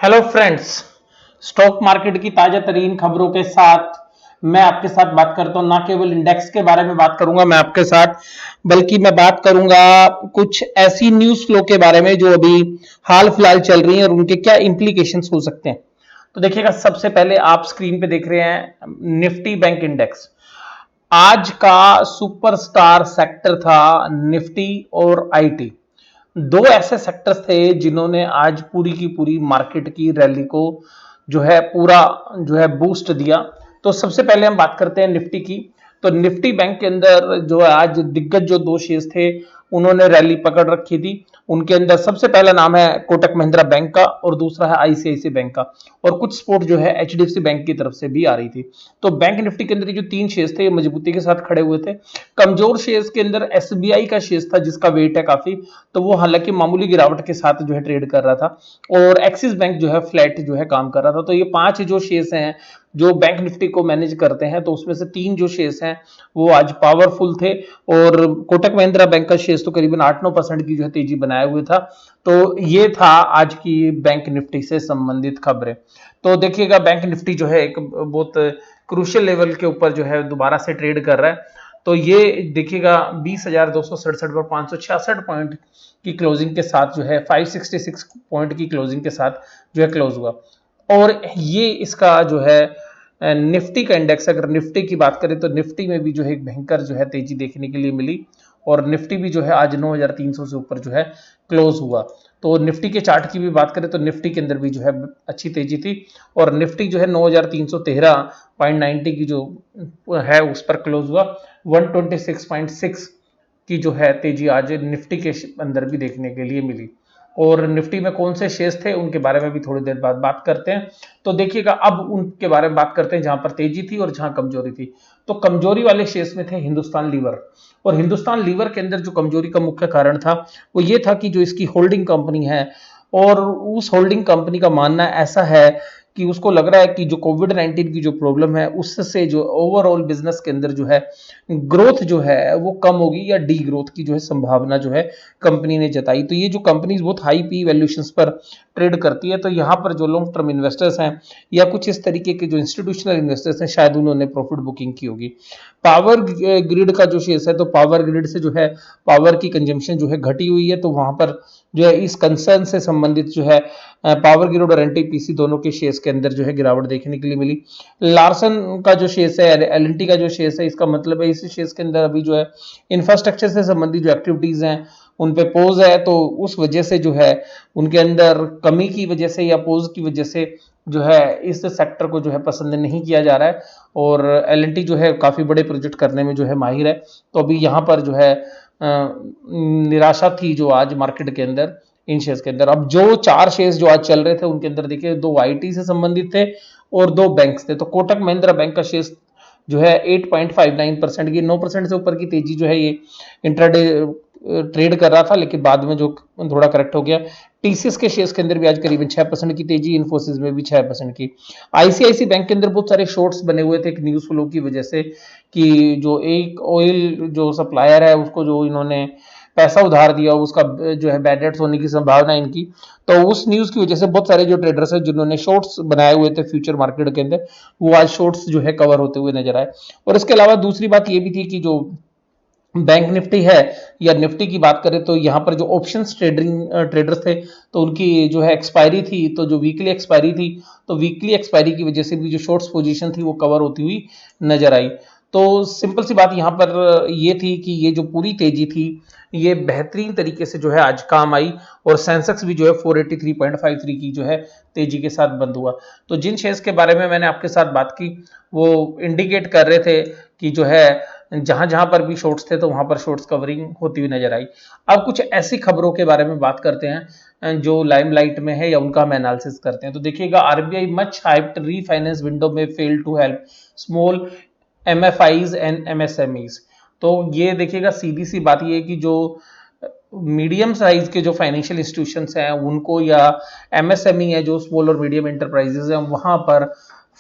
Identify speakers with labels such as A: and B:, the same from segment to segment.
A: Hello friends, stock market की ताजा तरीन खबरों के साथ मैं आपके साथ बात करता हूं। ना केवल इंडेक्स के बारे में बात करूंगा मैं आपके साथ, बल्कि मैं बात करूंगा कुछ ऐसी न्यूज फ्लो के बारे में जो अभी हाल फिलहाल चल रही है और उनके क्या इंप्लीकेशंस हो सकते हैं। तो देखिएगा, सबसे पहले आप स्क्रीन पे देख रहे हैं निफ्टी बैंक इंडेक्स। आज का सुपरस्टार सेक्टर था निफ्टी और आईटी। दो ऐसे सेक्टर्स थे जिन्होंने आज पूरी की पूरी मार्केट की रैली को जो है पूरा जो है बूस्ट दिया। तो सबसे पहले हम बात करते हैं निफ्टी की। तो निफ्टी बैंक के अंदर जो है आज दिग्गज जो दो शेयर्स थे उन्होंने रैली पकड़ रखी थी। उनके अंदर सबसे पहला नाम है कोटक महिंद्रा बैंक का और दूसरा है आईसीआईसी बैंक का, और कुछ सपोर्ट जो है एचडीएफसी बैंक की तरफ से भी आ रही थी। तो बैंक निफ्टी के अंदर जो तीन शेयर्स थे ये मजबूती के साथ खड़े हुए थे। कमजोर शेयर्स के अंदर एसबीआई का शेयर था जिसका वेट है काफी, तो वो हालांकि मामूली गिरावट के साथ जो है ट्रेड कर रहा था, और एक्सिस बैंक जो है फ्लैट जो है काम कर रहा था। तो ये पांच जो शेयर्स हैं जो बैंक निफ्टी को मैनेज करते हैं, तो उसमें से तीन जो शेयर्स हैं वो आज पावरफुल थे। और कोटक महिंद्रा बैंक का शेयर्स तो करीबन 8-9% की जो है तेजी बनाए हुए था। तो ये था आज की बैंक निफ्टी से संबंधित खबरें। तो देखिएगा, बैंक निफ्टी जो है एक बहुत क्रूशियल लेवल के ऊपर जो है दोबारा से ट्रेड कर रहा है। तो ये देखिएगा 20,267 पर 566 पॉइंट की क्लोजिंग के साथ जो है 566 पॉइंट की क्लोजिंग के साथ जो है क्लोज हुआ। और ये इसका जो है निफ्टी का इंडेक्स, अगर निफ्टी की बात करें तो निफ्टी में भी जो है एक भयंकर जो है तेजी देखने के लिए मिली, और निफ्टी भी जो है आज 9,300 से ऊपर जो है क्लोज हुआ। तो निफ्टी के चार्ट की भी बात करें तो निफ्टी के अंदर भी जो है अच्छी तेजी थी, और निफ्टी जो है 9,313.90 की जो है उस पर क्लोज हुआ। 126.6 की जो है तेजी आज निफ्टी के अंदर भी देखने के लिए मिली। और निफ्टी में कौन से शेयर्स थे उनके बारे में भी थोड़ी देर बाद बात करते हैं। तो देखिएगा, अब उनके बारे में बात करते हैं जहां पर तेजी थी और जहां कमजोरी थी। तो कमजोरी वाले शेयर्स में थे हिंदुस्तान लीवर। और हिंदुस्तान लीवर के अंदर जो कमजोरी का मुख्य कारण था वो ये था कि जो इसकी होल्डिंग कंपनी है, और उस होल्डिंग कंपनी का मानना ऐसा है कि उसको लग रहा है कि जो कोविड-19 की जो प्रॉब्लम है उससे जो ओवरऑल बिजनेस के अंदर जो है ग्रोथ जो है वो कम होगी, या डी ग्रोथ की जो है संभावना जो है कंपनी ने जताई। तो ये जो कंपनीज बहुत हाई पी वैल्यूएशंस पर ट्रेड करती है, तो यहाँ पर जो लॉन्ग टर्म इन्वेस्टर्स हैं या कुछ इस तरीके के जो इंस्टीट्यूशनल इन्वेस्टर्स हैं शायद उन्होंने प्रॉफिट बुकिंग की होगी। पावर ग्रिड का जो शेयर है, तो पावर ग्रिड से जो है पावर की कंजम्पशन जो है घटी हुई है, तो वहां पर जो है इस कंसर्न से संबंधित जो है पावर ग्रिड और एनटीपीसी दोनों के शेयर्स के अंदर जो है गिरावट देखने के लिए मिली। लार्सन का जो शेयर्स है, एलएनटी का जो शेयर्स है, इसका मतलब है इस शेयर्स के अंदर अभी जो है इंफ्रास्ट्रक्चर से संबंधित जो एक्टिविटीज हैं उन पे पोज है, तो उस वजह से जो है उनके अंदर कमी की वजह से या पोज की वजह से जो है इस सेक्टर को जो है पसंद नहीं किया जा रहा है। और एलएनटी जो है काफी बड़े प्रोजेक्ट करने में जो है माहिर है। तो अभी यहाँ पर जो है निराशा थी जो आज मार्केट के अंदर इन शेयर्स के अंदर। अब जो चार शेयर्स जो आज चल रहे थे उनके अंदर देखिए दो आईटी से संबंधित थे और दो बैंक्स थे। तो कोटक महिंद्रा बैंक का शेयर्स जो है 8.59% की 9% से ऊपर की तेजी जो है ये इंट्राडे ट्रेड कर रहा था, लेकिन बाद में जो थोड़ा करेक्ट हो गया। टीसीएस के शेयर्स के अंदर भी आज करीबन 6% की तेजी, इन्फोसिस में भी 6% की। आईसीआईसी बैंक के अंदर बहुत सारे शॉर्ट्स बने हुए थे एक न्यूज फ्लो की वजह से, कि जो एक ऑयल जो सप्लायर है उसको जो इन्होंने पैसा उधार दिया उसका जो है बैड डेट्स होने की संभावना है इनकी। तो उस न्यूज की वजह से बहुत सारे जो ट्रेडर्स हैं जिन्होंने शॉर्ट्स बनाए हुए थे फ्यूचर मार्केट के अंदर, वो आज शॉर्ट्स जो है कवर होते हुए नजर आए। और इसके अलावा दूसरी बात ये भी थी कि जो बैंक निफ्टी है या निफ्टी की बात करें तो यहाँ पर जो ऑप्शंस ट्रेडर्स थे तो उनकी जो है एक्सपायरी थी, तो जो वीकली एक्सपायरी थी, तो वीकली एक्सपायरी की वजह से भी जो शॉर्ट्स पोजीशन थी वो कवर होती हुई नजर आई। तो सिंपल सी बात यहाँ पर ये थी कि ये जो पूरी तेजी थी ये बेहतरीन तरीके से जो है आज काम आई, और सेंसेक्स भी जो है 483.53 की जो है तेजी के साथ बंद हुआ। तो जिन शेयर्स के बारे में मैंने आपके साथ बात की वो इंडिकेट कर रहे थे कि जो है जहां जहां पर भी शॉर्ट्स थे तो वहां पर शॉर्ट्स कवरिंग होती हुई नजर आई। अब कुछ ऐसी खबरों के बारे में बात करते हैं जो लाइमलाइट में है या उनका हम एनालिसिस करते हैं। तो देखिएगा, RBI much hyped refinance window में fail to help small MFIs and MSMEs. तो ये देखिएगा, सीधी सी बात ये है कि जो मीडियम साइज के जो फाइनेंशियल इंस्टीट्यूशंस हैं उनको, या एमएसएमई है जो स्मॉल और मीडियम एंटरप्राइजेज हैं, वहां पर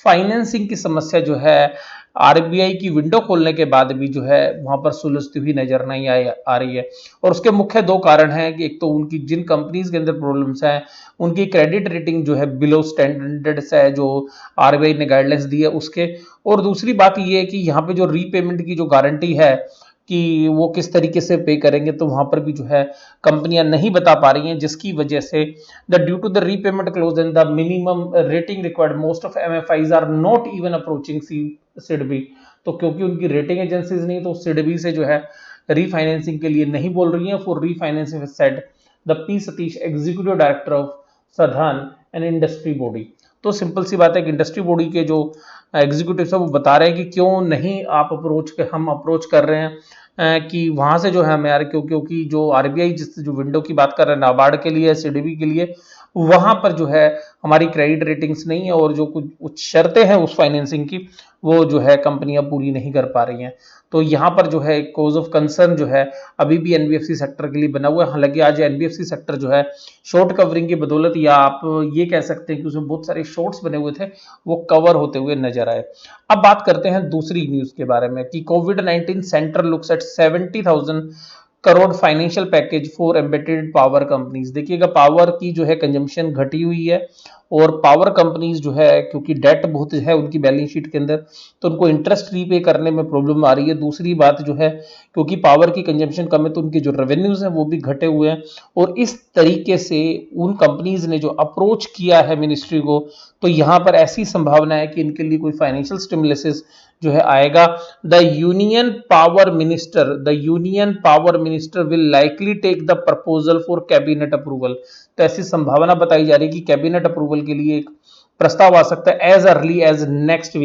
A: फाइनेंसिंग की समस्या जो है आरबीआई की विंडो खोलने के बाद भी जो है वहां पर सुलझती हुई नजर नहीं आ रही है। और उसके मुख्य दो कारण हैं कि एक तो उनकी जिन कंपनीज के अंदर प्रॉब्लम्स हैं उनकी क्रेडिट रेटिंग जो है बिलो स्टैंडर्ड्स है जो आरबीआई ने गाइडलाइंस दी है उसके। और दूसरी बात ये है कि यहाँ पे जो रीपेमेंट की जो गारंटी है कि वो किस तरीके से पे करेंगे, तो वहां पर भी जो है कंपनियां नहीं बता पा रही हैं, जिसकी वजह से the due to the repayment close and the minimum rating required most of MFIs are not even approaching SIDBI. तो क्योंकि उनकी रेटिंग एजेंसीज नहीं, तो सिडबी से जो है रीफाइनेंसिंग के लिए नहीं बोल रही हैं। For refinancing said the P Satish executive director of Sadhan an industry body. तो सिंपल सी बात है कि इंडस्ट्री बॉडी के जो एग्जीक्यूटिव है वो बता रहे हैं कि क्यों नहीं आप हम अप्रोच कर रहे हैं कि वहां से जो है हमें यार क्योंकि जो आरबीआई जिस जो विंडो की बात कर रहे हैं नाबार्ड के लिए सीडीबी के लिए, वहां पर जो है हमारी क्रेडिट रेटिंग्स नहीं है और जो कुछ शर्तें हैं उस फाइनेंसिंग की वो जो है कंपनियां पूरी नहीं कर पा रही हैं। तो यहाँ पर जो है कोज ऑफ कंसर्न जो है अभी भी एनबीएफसी सेक्टर के लिए बना हुआ है। हालांकि आज एनबीएफसी सेक्टर जो है शॉर्ट कवरिंग की बदौलत, या आप ये कह सकते हैं कि उसमें बहुत सारे शॉर्ट्स बने हुए थे, वो कवर होते हुए नजर आए। अब बात करते हैं दूसरी न्यूज के बारे में कि कोविड-19 centre looks at 70,000 crore financial package for embedded power companies. देखिएगा पावर की जो है कंजम्पशन घटी हुई है और पावर कंपनीज जो है क्योंकि डेट बहुत है उनकी बैलेंस शीट के अंदर, तो उनको इंटरेस्ट रीपे करने में प्रॉब्लम आ रही है। दूसरी बात जो है क्योंकि पावर की कंजम्पशन कम है तो उनके जो रेवेन्यूज हैं वो भी घटे हुए हैं। और इस तरीके से उन कंपनीज ने जो अप्रोच किया है मिनिस्ट्री को, तो यहां पर ऐसी संभावना है कि इनके लिए कोई फाइनेंशियल स्टिमुलस जो है आएगा। The union power minister will likely take the proposal for cabinet approval. तो ऐसी संभावना बताई जा रही है कि कैबिनेट अप्रूवल के लिए एक प्रस्ताव आ सकता है as early as next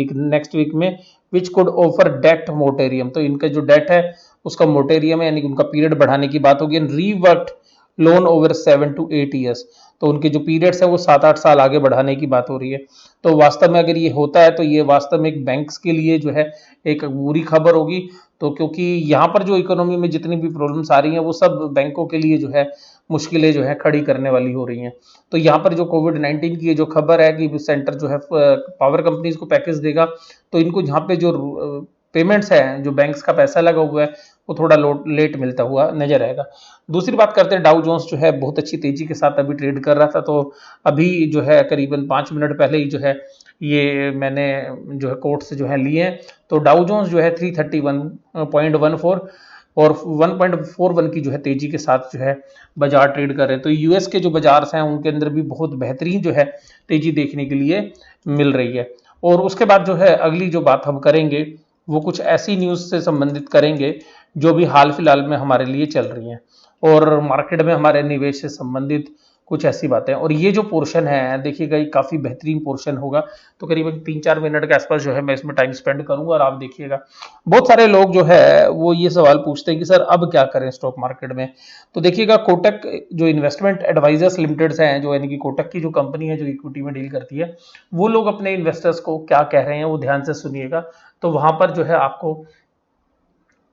A: week में, which could offer debt moratorium. तो इनका जो डेट है उसका मोटेरियम है यानी कि उनका पीरियड बढ़ाने की बात होगी। रीवर्ट लोन ओवर 7 to 8 years। तो उनके जो पीरियड्स है वो 7-8 साल आगे बढ़ाने की बात हो रही है। तो वास्तव में अगर ये होता है तो ये वास्तव में एक बैंक्स के लिए जो है एक बुरी खबर होगी। तो क्योंकि यहाँ पर जो इकोनॉमी में जितनी भी प्रॉब्लम्स आ रही हैं वो सब बैंकों के लिए जो है मुश्किलें जो है खड़ी करने वाली हो रही हैं। तो यहाँ पर जो कोविड-19 की जो खबर है कि सेंटर जो है पावर कंपनीज को पैकेज देगा, तो इनको यहाँ पे जो पेमेंट्स है जो बैंक्स का पैसा लगा हुआ है वो थोड़ा लेट मिलता हुआ नजर आएगा। दूसरी बात करते हैं, डाउ जोन्स जो है बहुत अच्छी तेजी के साथ अभी ट्रेड कर रहा था, तो अभी जो है करीबन 5 मिनट पहले ही जो है ये मैंने जो है कोर्ट से जो है लिए हैं। तो डाउ जोन्स जो है 331.14 और 1.41 की जो है तेजी के साथ जो है बाजार ट्रेड कर रहे हैं। तो यूएस के जो बाजार हैं उनके अंदर भी बहुत बेहतरीन जो है तेजी देखने के लिए मिल रही है। और उसके बाद जो है अगली जो बात हम करेंगे वो कुछ ऐसी न्यूज से संबंधित करेंगे जो भी हाल फिलहाल में हमारे लिए चल रही हैं और मार्केट में हमारे निवेश से संबंधित कुछ ऐसी बातें। और ये जो पोर्शन है देखिएगा ये काफी बेहतरीन पोर्शन होगा, तो करीबन 3-4 मिनट के आसपास जो है मैं इसमें टाइम स्पेंड करूंगा और आप देखिएगा। बहुत सारे लोग जो है वो ये सवाल पूछते हैं कि सर अब क्या करें स्टॉक मार्केट में। तो देखिएगा कोटक जो इन्वेस्टमेंट एडवाइजर्स लिमिटेड हैं, जो यानी कि कोटक की जो कंपनी है जो इक्विटी में डील करती है, वो लोग अपने इन्वेस्टर्स को क्या कह रहे हैं वो ध्यान से सुनिएगा। तो वहां पर जो है आपको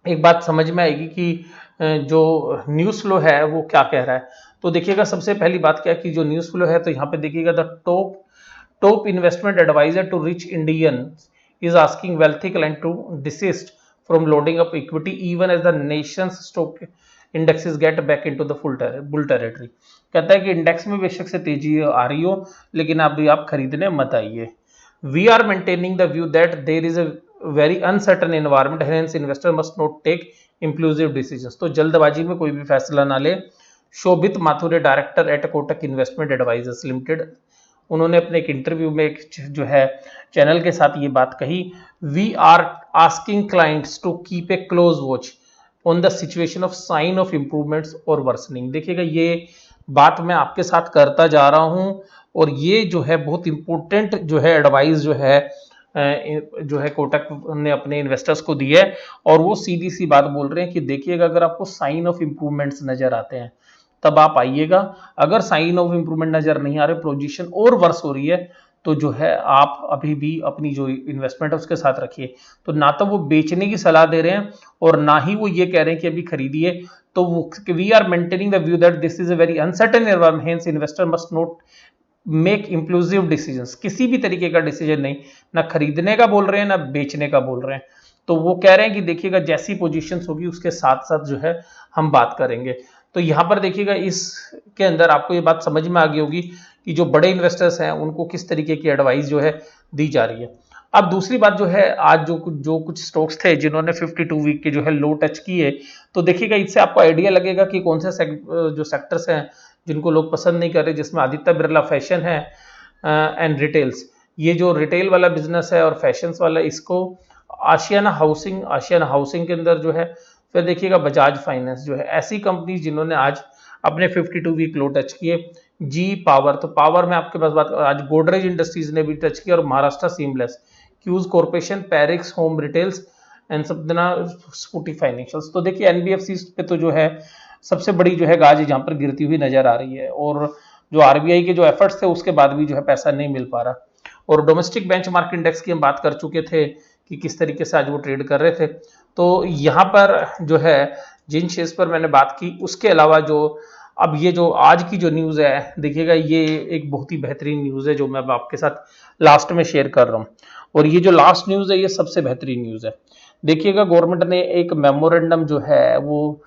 A: एक बात समझ में आएगी कि जो न्यूज़ फ्लो है वो क्या कह रहा है। तो देखिएगा सबसे पहली बात क्या है कि जो न्यूज़ फ्लो है, तो यहाँ पे देखिएगा the top investment adviser to rich Indian is asking wealthy client to desist from loading up equity even as the nation's stock indexes get back into the bull territory. कहता है कि index में बेशक से तेजी आ रही हो लेकिन आप खरीदने मत आइए। We are maintaining the view that there is a very uncertain environment, hence investor must not take impulsive decisions. तो जल्दबाजी में कोई भी फैसला ना ले। Shobhit Mathur, director at Kotak investment advisors limited, उन्होंने अपने एक इंटरव्यू में एक जो है चैनल के साथ ये बात कही। We are asking clients to keep a close watch on the situation of sign of improvements और वर्सनिंग। देखिएगा ये बात मैं आपके साथ करता जा रहा हूं और ये जो है बहुत इंपॉर्टेंट जो है एडवाइस जो है कोटक ने अपने इन्वेस्टर्स को दी है। और वो सीधी सी बात बोल रहे हैं कि देखिएगा अगर आपको साइन ऑफ इंप्रूवमेंट्स नजर आते हैं तब आप आइएगा, अगर साइन ऑफ इंप्रूवमेंट नजर नहीं आ रहे, पोजीशन और वर्स हो रही है, तो जो है आप अभी भी अपनी जो इन्वेस्टमेंट है उसके साथ रखिए। तो ना तो वो बेचने की सलाह दे रहे हैं और ना ही वो ये कह रहे हैं कि अभी खरीदिए। तो we are maintaining the view that this is a very uncertain environment, hence investor must not make impulsive decisions, किसी भी तरीके का डिसीजन नहीं, ना खरीदने का बोल रहे हैं ना बेचने का बोल रहे हैं। तो वो कह रहे हैं कि देखिएगा जैसी पोजीशंस होगी उसके साथ साथ जो है हम बात करेंगे। तो यहाँ पर देखिएगा इसके अंदर आपको ये बात समझ में आ गई होगी कि जो बड़े इन्वेस्टर्स हैं उनको किस तरीके की एडवाइस जो है दी जा रही है। अब दूसरी बात जो है, आज जो कुछ स्टॉक्स थे जिन्होंने 52 वीक के जो है लो टच किए, तो देखिएगा इससे आपको आइडिया लगेगा कि कौन से जो सेक्टर्स हैं जिनको लोग पसंद नहीं कर रहे, जिसमें आदित्य बिरला फैशन है एंड रिटेल्स, ये जो रिटेल वाला बिजनेस है और फैशन वाला, इसको आशियाना हाउसिंग के अंदर जो है, फिर देखिएगा बजाज फाइनेंस जो है, ऐसी कंपनी जिन्होंने आज अपने 52 वीक लो टच किए। जी पावर, तो पावर में आपके पास बात, आज गोदरेज इंडस्ट्रीज ने भी टच किया और महाराष्ट्र सीमलेस, क्यूज corporation, Praxis home retails and Spandana Sphoorty financials. तो देखिए एनबीएफसी पे तो जो है सबसे बड़ी जो है गाज जहां पर गिरती हुई नजर आ रही है, और जो आरबीआई के जो एफर्ट्स थे उसके बाद भी जो है पैसा नहीं मिल पा रहा। और डोमेस्टिक बेंचमार्क इंडेक्स की हम बात कर चुके थे कि किस तरीके से आज वो ट्रेड कर रहे थे। तो यहाँ पर जो है जिन शेयर्स पर मैंने बात की, उसके अलावा जो अब ये जो आज की जो न्यूज़ है, देखिएगा ये एक बहुत ही बेहतरीन न्यूज़ है जो मैं अब आपके साथ लास्ट में शेयर कर रहा हूँ। और ये जो लास्ट न्यूज़ है ये सबसे बेहतरीन न्यूज़ है। देखिएगा गवर्नमेंट ने एक मेमोरेंडम जो है वो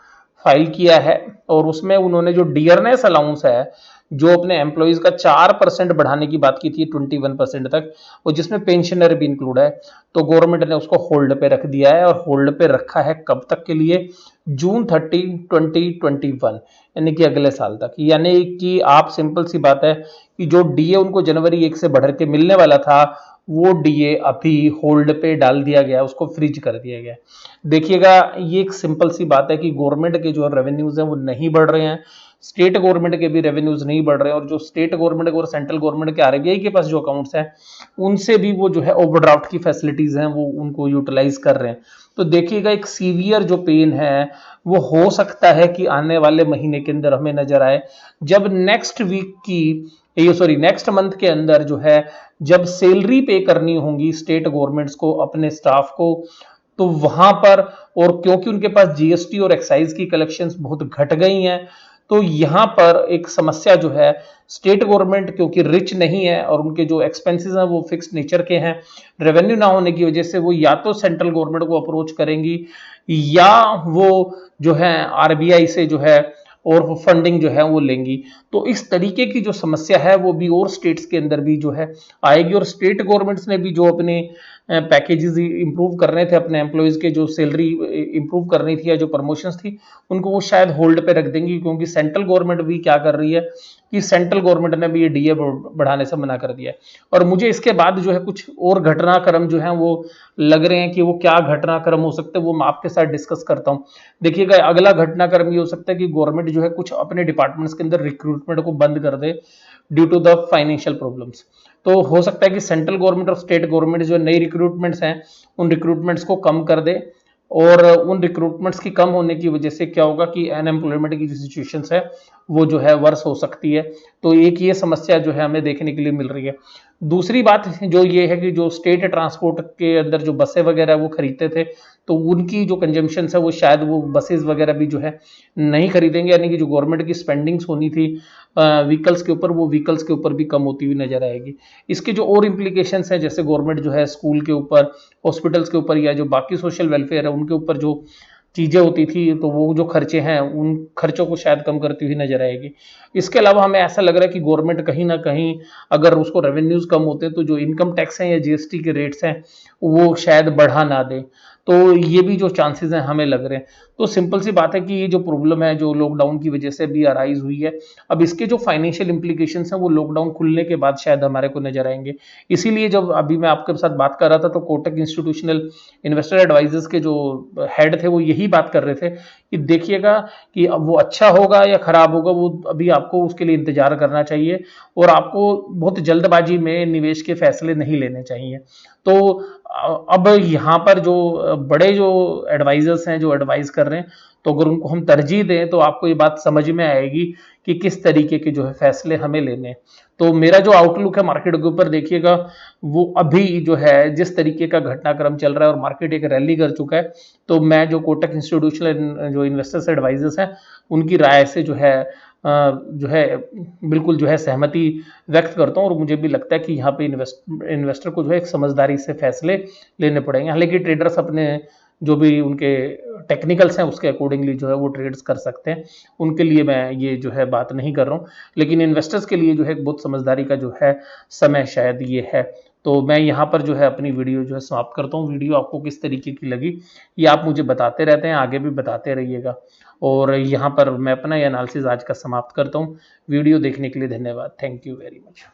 A: फाइल किया है, और उसमें उन्होंने जो डियरनेस अलाउंस है जो अपने एम्प्लॉइज का 4% बढ़ाने की बात की थी 21% तक, और जिसमें पेंशनर भी इंक्लूड है, तो गवर्नमेंट ने उसको होल्ड पे रख दिया है। और होल्ड पे रखा है कब तक के लिए? जून 30, 2021, यानी कि अगले साल तक। यानी कि आप सिंपल सी बात है कि जो डीए उनको जनवरी 1 से बढ़ के मिलने वाला था, वो डीए अभी होल्ड पे डाल दिया गया, उसको फ्रीज कर दिया गया। देखिएगा ये एक सिंपल सी बात है कि गवर्नमेंट के जो रेवेन्यूज हैं वो नहीं बढ़ रहे हैं, स्टेट गवर्नमेंट के भी रेवेन्यूज नहीं बढ़ रहे हैं, और जो स्टेट गवर्नमेंट और सेंट्रल गवर्नमेंट के आरबीआई के पास जो अकाउंट्स हैं उनसे भी वो जो है ओवरड्राफ्ट की फैसिलिटीज हैं वो उनको यूटिलाइज कर रहे हैं। तो देखिएगा एक सीवियर जो पेन है वो हो सकता है कि आने वाले महीने के अंदर हमें नजर आए, जब नेक्स्ट मंथ के अंदर जो है जब सैलरी पे करनी होंगी स्टेट गवर्नमेंट्स को अपने स्टाफ को, तो वहां पर, और क्योंकि उनके पास जीएसटी और एक्साइज की कलेक्शंस बहुत घट गई हैं, तो यहां पर एक समस्या जो है, स्टेट गवर्नमेंट क्योंकि रिच नहीं है और उनके जो एक्सपेंसेस हैं वो फिक्स नेचर के हैं, रेवेन्यू ना होने की वजह से वो या तो सेंट्रल गवर्नमेंट को अप्रोच करेंगी या वो जो है आरबीआई से जो है और फंडिंग जो है वो लेंगी। तो इस तरीके की जो समस्या है वो भी और स्टेट्स के अंदर भी जो है आएगी, और स्टेट गवर्नमेंट्स ने भी जो अपने पैकेजेस इंप्रूव करने थे, अपने एम्प्लॉयज के जो सैलरी इंप्रूव करनी थी या जो प्रमोशंस थी, उनको वो शायद होल्ड पे रख देंगी, क्योंकि सेंट्रल गवर्नमेंट भी क्या कर रही है कि सेंट्रल गवर्नमेंट ने भी ये डीए बढ़ाने से मना कर दिया है। और मुझे इसके बाद जो है कुछ और घटनाक्रम जो है वो लग रहे हैं कि वो क्या घटनाक्रम हो सकते हैं, वो मैं आपके साथ डिस्कस करता हूँ। देखिएगा अगला घटनाक्रम ये हो सकता है कि गवर्नमेंट जो है कुछ अपने डिपार्टमेंट्स के अंदर रिक्रूटमेंट को बंद कर दे due to the financial problems. तो हो सकता है कि सेंट्रल गवर्नमेंट और स्टेट गवर्नमेंट जो नई रिक्रूटमेंट्स हैं उन रिक्रूटमेंट्स को कम कर दे, और उन रिक्रूटमेंट्स की कम होने की वजह से क्या होगा कि अनएम्प्लॉयमेंट की जो सिचुएशन है वो जो है वर्स हो सकती है। तो एक ये समस्या जो है हमें देखने के लिए मिल रही है। दूसरी बात जो ये है कि जो स्टेट ट्रांसपोर्ट के अंदर जो बसें वगैरह वो खरीदते थे, तो उनकी जो कंजम्पशन है वो शायद वो बसेस वगैरह भी जो है नहीं खरीदेंगे, यानी कि जो गवर्नमेंट की स्पेंडिंग्स होनी थी व्हीकल्स के ऊपर, वो व्हीकल्स के ऊपर भी कम होती हुई नजर आएगी। इसके जो और इम्प्लीकेशंस हैं, जैसे गवर्नमेंट जो है स्कूल के ऊपर, हॉस्पिटल्स के ऊपर या जो बाकी सोशल वेलफेयर है उनके ऊपर जो चीजें होती थी, तो वो जो खर्चे हैं उन खर्चों को शायद कम करती हुई नजर आएगी। इसके अलावा हमें ऐसा लग रहा है कि गवर्नमेंट कहीं ना कहीं अगर उसको रेवेन्यूज कम होते हैं तो जो इनकम टैक्स हैं या जीएसटी के रेट्स हैं वो शायद बढ़ा ना दे, तो ये भी जो चांसेस हैं हमें लग रहे हैं। तो सिंपल सी बात है कि ये जो प्रॉब्लम है जो लॉकडाउन की वजह से भी अराइज हुई है, अब इसके जो फाइनेंशियल इंप्लीकेशंस हैं वो लॉकडाउन खुलने के बाद शायद हमारे को नजर आएंगे। इसीलिए जब अभी मैं आपके साथ बात कर रहा था तो कोटक इंस्टीट्यूशनल इन्वेस्टर एडवाइजर्स के जो हेड थे वो यही बात कर रहे थे कि देखिएगा कि अब वो अच्छा होगा या खराब होगा, वो अभी आपको उसके लिए इंतजार करना चाहिए, और आपको बहुत जल्दबाजी में निवेश के फैसले नहीं लेने चाहिए। तो अब यहाँ पर जो बड़े जो एडवाइजर्स हैं जो एडवाइस कर रहे हैं, तो अगर उनको हम तरजीह दें तो आपको ये बात समझ में आएगी कि किस तरीके के जो है फैसले हमें लेने हैं। तो मेरा जो आउटलुक है मार्केट के ऊपर, देखिएगा वो अभी जो है जिस तरीके का घटनाक्रम चल रहा है और मार्केट एक रैली कर चुका है, तो मैं जो कोटक इंस्टीट्यूशनल जो इन्वेस्टर्स एडवाइजर्स हैं उनकी राय से जो है जो है बिल्कुल जो है सहमति व्यक्त करता हूँ और मुझे भी लगता है कि यहाँ पे इन्वेस्टर को जो है एक समझदारी से फैसले लेने पड़ेंगे। हालांकि ट्रेडर्स अपने जो भी उनके टेक्निकल्स हैं उसके अकॉर्डिंगली जो है वो ट्रेड्स कर सकते हैं, उनके लिए मैं ये जो है बात नहीं कर रहा हूँ, लेकिन इन्वेस्टर्स के लिए जो है बहुत समझदारी का जो है समय शायद ये है। तो मैं यहाँ पर जो है अपनी वीडियो जो है समाप्त करता हूँ। वीडियो आपको किस तरीके की लगी ये आप मुझे बताते रहते हैं, आगे भी बताते रहिएगा। और यहाँ पर मैं अपना ये एनालिसिस आज का समाप्त करता हूँ। वीडियो देखने के लिए धन्यवाद। Thank you very much.